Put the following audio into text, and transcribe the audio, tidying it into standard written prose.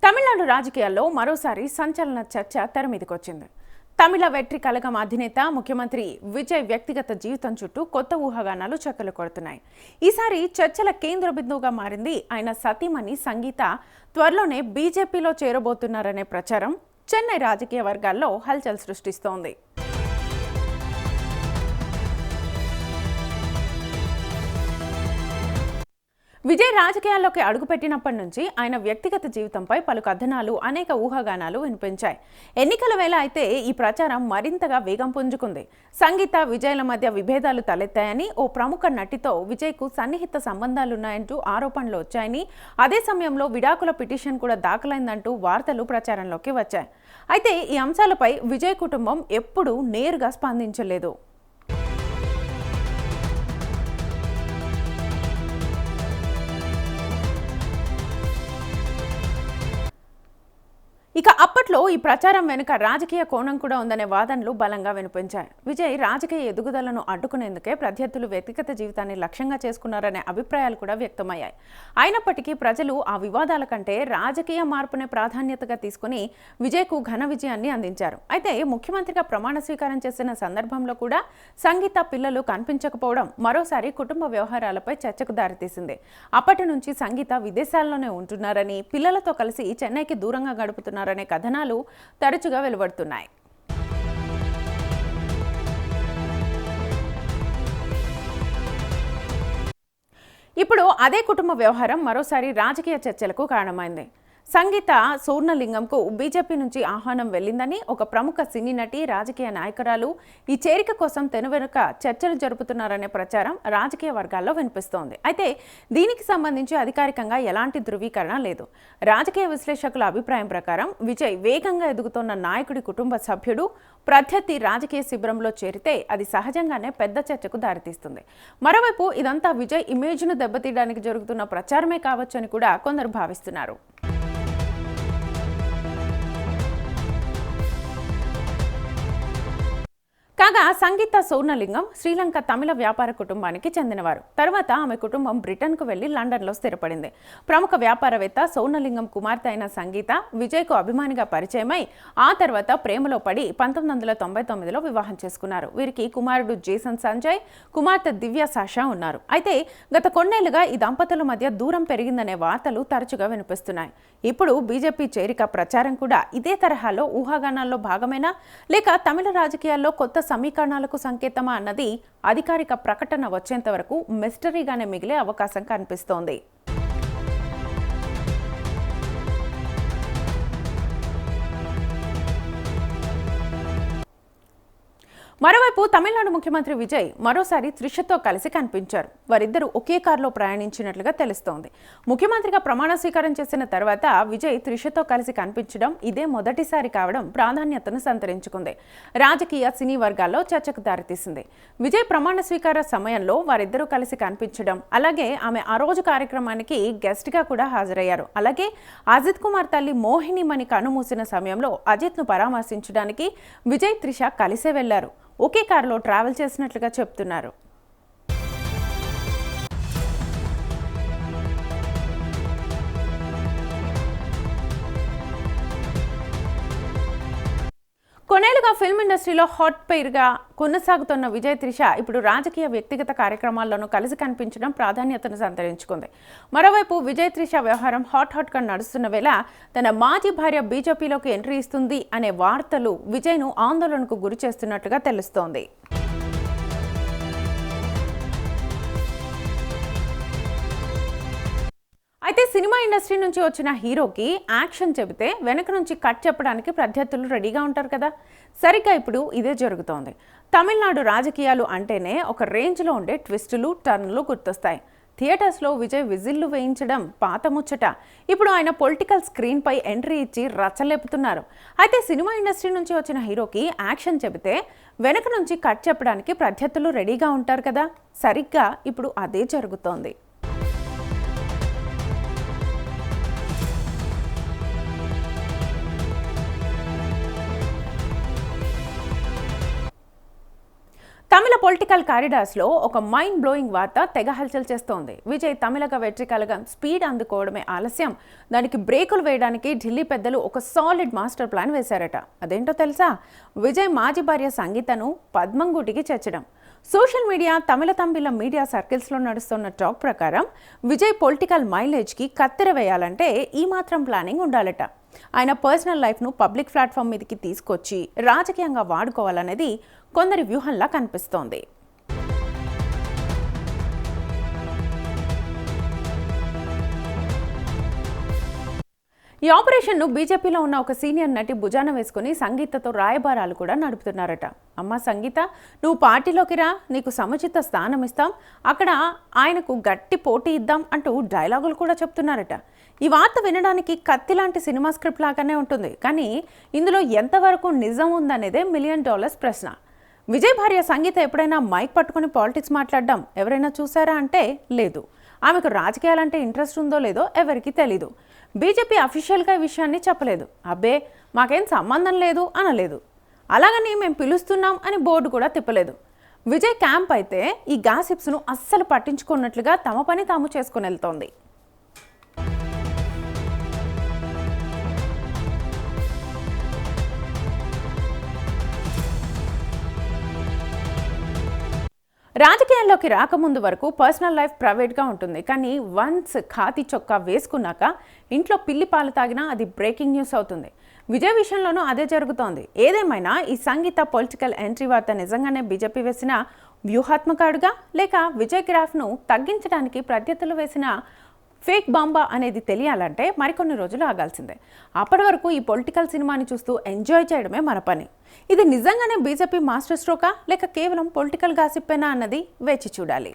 తమిళనాడు రాజకీయాల్లో మరోసారి సంచలన చర్చ తెరమీదకొచ్చింది. తమిళ వెట్రి కళగం అధినేత ముఖ్యమంత్రి విజయ్ వ్యక్తిగత జీవితం చుట్టూ కొత్త ఊహాగానాలు చక్కలు కొడుతున్నాయి. ఈసారి చర్చల కేంద్ర బిందువుగా మారింది ఆయన సతీమణి సంగీత త్వరలోనే బీజేపీలో చేరబోతున్నారనే ప్రచారం చెన్నై రాజకీయ వర్గాల్లో హల్చల్ సృష్టిస్తోంది. విజయ్ రాజకీయాల్లోకి అడుగుపెట్టినప్పటి నుంచి ఆయన వ్యక్తిగత జీవితంపై పలు కథనాలు, అనేక ఊహాగానాలు వినిపించాయి. ఎన్నికల వేళ అయితే ఈ ప్రచారం మరింతగా వేగం పుంజుకుంది. సంగీత, విజయ్ల మధ్య విభేదాలు తలెత్తాయని, ఓ ప్రముఖ నటితో విజయ్కు సన్నిహిత సంబంధాలున్నాయంటూ ఆరోపణలు వచ్చాయని, అదే సమయంలో విడాకుల పిటిషన్ కూడా దాఖలైందంటూ వార్తలు ప్రచారంలోకి వచ్చాయి. అయితే ఈ అంశాలపై విజయ్ కుటుంబం ఎప్పుడూ నేరుగా స్పందించలేదు. ఇక అప్పట్లో ఈ ప్రచారం వెనుక రాజకీయ కోణం కూడా ఉందనే వాదనలు బలంగా వినిపించాయి. విజయ్ రాజకీయ ఎదుగుదలను అడ్డుకునేందుకే ప్రత్యర్థులు వ్యక్తిగత జీవితాన్ని లక్ష్యంగా చేసుకున్నారనే అభిప్రాయాలు కూడా వ్యక్తమయ్యాయి. అయినప్పటికీ ప్రజలు ఆ వివాదాల కంటే రాజకీయ మార్పునే ప్రాధాన్యతగా తీసుకుని విజయ్కు ఘన విజయాన్ని అందించారు. అయితే ముఖ్యమంత్రిగా ప్రమాణ స్వీకారం చేసిన సందర్భంలో కూడా సంగీత పిల్లలు కనిపించకపోవడం మరోసారి కుటుంబ వ్యవహారాలపై చర్చకు దారితీసింది. అప్పటి నుంచి సంగీత విదేశాల్లోనే ఉంటున్నారని, పిల్లలతో కలిసి చెన్నైకి దూరంగా గడుపుతున్నారు అనే కథనాలు తరచుగా వెలువడుతున్నాయి. ఇప్పుడు అదే కుటుంబ వ్యవహారం మరోసారి రాజకీయ చర్చలకు కారణమైంది. సంగీత సోర్ణలింగంకు బీజేపీ నుంచి ఆహ్వానం వెళ్లిందని, ఒక ప్రముఖ సినీ నటి, రాజకీయ నాయకురాలు ఈ చేరిక కోసం తెనువెనుక చర్చలు జరుపుతున్నారనే ప్రచారం రాజకీయ వర్గాల్లో వినిపిస్తోంది. అయితే దీనికి సంబంధించి అధికారికంగా ఎలాంటి ధృవీకరణ లేదు. రాజకీయ విశ్లేషకుల అభిప్రాయం ప్రకారం విజయ్ వేగంగా ఎదుగుతున్న నాయకుడి కుటుంబ సభ్యుడు ప్రత్యర్థి రాజకీయ శిబిరంలో చేరితే అది సహజంగానే పెద్ద చర్చకు దారితీస్తుంది. మరోవైపు ఇదంతా విజయ్ ఇమేజ్ను దెబ్బతీయడానికి జరుగుతున్న ప్రచారమే కావచ్చని కూడా కొందరు భావిస్తున్నారు. కాగా సంగీత సోర్ణలింగం శ్రీలంక తమిళ వ్యాపార కుటుంబానికి చెందినవారు. తర్వాత ఆమె కుటుంబం బ్రిటన్కు వెళ్లి లండన్లో స్థిరపడింది. ప్రముఖ వ్యాపారవేత్త సోర్ణలింగం కుమార్తె అయిన సంగీత విజయ్కు అభిమానిగా పరిచయమై ఆ తర్వాత ప్రేమలో పడి 1999లో వివాహం చేసుకున్నారు. వీరికి కుమారుడు జేసన్ సంజయ్, కుమార్తె దివ్య సాషా ఉన్నారు. అయితే గత కొన్నేళ్లుగా ఈ దంపతుల మధ్య దూరం పెరిగిందనే వార్తలు తరచుగా వినిపిస్తున్నాయి. ఇప్పుడు బీజేపీ చేరిక ప్రచారం కూడా ఇదే తరహాలో ఊహాగానాల్లో భాగమేనా, లేక తమిళ రాజకీయాల్లో కొత్త సమీకరణాలకు సంకేతమా అన్నది అధికారిక ప్రకటన వచ్చేంత వరకు మిస్టరీగానే మిగిలే అవకాశం కనిపిస్తోంది. మరోవైపు తమిళనాడు ముఖ్యమంత్రి విజయ్ మరోసారి త్రిషతో కలిసి కనిపించారు. వారిద్దరూ ఒకే కారులో ప్రయాణించినట్లుగా తెలుస్తోంది. ముఖ్యమంత్రిగా ప్రమాణ స్వీకారం చేసిన తర్వాత విజయ్ త్రిషతో కలిసి కనిపించడం ఇదే మొదటిసారి కావడం ప్రాధాన్యతను సంతరించుకుంది. రాజకీయ సినీ వర్గాల్లో చర్చకు దారితీసింది. విజయ్ ప్రమాణ స్వీకార సమయంలో వారిద్దరూ కలిసి కనిపించడం, అలాగే ఆమె ఆ రోజు కార్యక్రమానికి గెస్ట్గా కూడా హాజరయ్యారు. అలాగే అజిత్ కుమార్ తల్లి మోహిని కన్నుమూసిన సమయంలో అజిత్ను పరామర్శించడానికి విజయ్, త్రిష కలిసే వెళ్లారు. ఒకే కారులో ట్రావెల్ చేసినట్లుగా చెప్తున్నారు. కొన్నేళ్లుగా ఫిల్మ్ ఇండస్ట్రీలో హాట్ పెయిర్గా కొనసాగుతున్న విజయ్, త్రిష ఇప్పుడు రాజకీయ, వ్యక్తిగత కార్యక్రమాల్లోనూ కలిసి కనిపించడం ప్రాధాన్యతను సంతరించుకుంది. మరోవైపు విజయ్, త్రిష వ్యవహారం హాట్గా నడుస్తున్న వేళ తన మాజీ భార్య బీజేపీలోకి ఎంట్రీ ఇస్తుంది అనే వార్తలు విజయ్ను ఆందోళనకు గురి చేస్తున్నట్లుగా తెలుస్తోంది. అయితే సినిమా ఇండస్ట్రీ నుంచి వచ్చిన హీరోకి యాక్షన్ చెబితే వెనక నుంచి కట్ చెప్పడానికి ప్రత్యర్థులు రెడీగా ఉంటారు కదా. సరిగ్గా ఇప్పుడు ఇదే జరుగుతోంది. తమిళనాడు రాజకీయాలు అంటేనే ఒక రేంజ్లో ఉండే ట్విస్టులు, టర్న్లు గుర్తొస్తాయి. థియేటర్స్లో విజయ్ విజిల్లు వేయించడం పాత ముచ్చట. ఇప్పుడు ఆయన పొలిటికల్ స్క్రీన్పై ఎంట్రీ ఇచ్చి రచ్చలేపుతున్నారు. అయితే సినిమా ఇండస్ట్రీ నుంచి వచ్చిన హీరోకి యాక్షన్ చెబితే వెనక నుంచి కట్ చెప్పడానికి ప్రత్యర్థులు రెడీగా ఉంటారు కదా. సరిగ్గా ఇప్పుడు అదే జరుగుతోంది. తమిళ పొలిటికల్ కారిడార్స్లో ఒక మైండ్ బ్లోయింగ్ వార్త తెగ హల్చల్ చేస్తోంది. విజయ్ తమిళక వెట్రి కలగం స్పీడ్ అందుకోవడమే ఆలస్యం. దానికి బ్రేకులు వేయడానికి ఢిల్లీ పెద్దలు ఒక సాలిడ్ మాస్టర్ ప్లాన్ వేశారట. అదేంటో తెలుసా? విజయ్ మాజీ భార్య సంగీతను పద్మంగుటికి చేర్చడం. సోషల్ మీడియా తమిళ మీడియా సర్కిల్స్లో నడుస్తున్న టాక్ ప్రకారం విజయ్ పొలిటికల్ మైలేజ్కి కత్తెర వేయాలంటే ఈ మాత్రం ప్లానింగ్ ఉండాలట. ఆయన పర్సనల్ లైఫ్ను పబ్లిక్ ప్లాట్ఫామ్ మీదకి తీసుకొచ్చి రాజకీయంగా వాడుకోవాలనేది కొందరి వ్యూహంలా కనిపిస్తోంది. ఈ ఆపరేషన్ను బీజేపీలో ఉన్న ఒక సీనియర్ నటి భుజాన వేసుకుని సంగీతతో రాయబారాలు కూడా నడుపుతున్నారట. అమ్మ సంగీత, నువ్వు పార్టీలోకి రా, నీకు సముచిత స్థానం ఇస్తాం, అక్కడ ఆయనకు గట్టి పోటీ ఇద్దాం అంటూ డైలాగులు కూడా చెప్తున్నారట. ఈ వార్త వినడానికి కత్తి లాంటి సినిమా స్క్రిప్ట్ లాగానే ఉంటుంది. కానీ ఇందులో ఎంతవరకు నిజం ఉందనేదే $1 మిలియన్ ప్రశ్న. విజయ్ భార్య సంగీత ఎప్పుడైనా మైక్ పట్టుకుని పాలిటిక్స్ మాట్లాడడం ఎవరైనా చూసారా అంటే లేదు. ఆమెకు రాజకీయాలంటే ఇంట్రెస్ట్ ఉందో లేదో ఎవరికీ తెలీదు. బీజేపీ అఫీషియల్గా ఈ విషయాన్ని చెప్పలేదు. అబ్బే మాకేం సంబంధం లేదు అనలేదు. అలాగని మేము పిలుస్తున్నాం అని బోర్డు కూడా తిప్పలేదు. విజయ్ క్యాంప్ అయితే ఈ గాసిప్స్ను అస్సలు పట్టించుకున్నట్లుగా తమ పని తాము చేసుకుని వెళ్తోంది. రాజకీయాల్లోకి రాకముందు వరకు పర్సనల్ లైఫ్ ప్రైవేట్గా ఉంటుంది. కానీ వన్స్ ఖాతి చొక్కా వేసుకున్నాక ఇంట్లో పిల్లి పాలు తాగినా అది బ్రేకింగ్ న్యూస్ అవుతుంది. విజయ్ విషయంలోనూ అదే జరుగుతోంది. ఏదేమైనా ఈ సంగీత పొలిటికల్ ఎంట్రీ వార్త నిజంగానే బీజేపీ వేసిన వ్యూహాత్మక అడుగా, లేక విజయ్ గ్రాఫ్ను తగ్గించడానికి ప్రత్యర్థులు వేసిన ఫేక్ బాంబా అనేది తెలియాలంటే మరికొన్ని రోజులు ఆగాల్సిందే. అప్పటి వరకు ఈ పొలిటికల్ సినిమాని చూస్తూ ఎంజాయ్ చేయడమే మన పని. ఇది నిజంగానే బీజేపీ మాస్టర్ స్ట్రోకా, లేక కేవలం పొలిటికల్ గాసిప్పేనా అన్నది వేచి చూడాలి.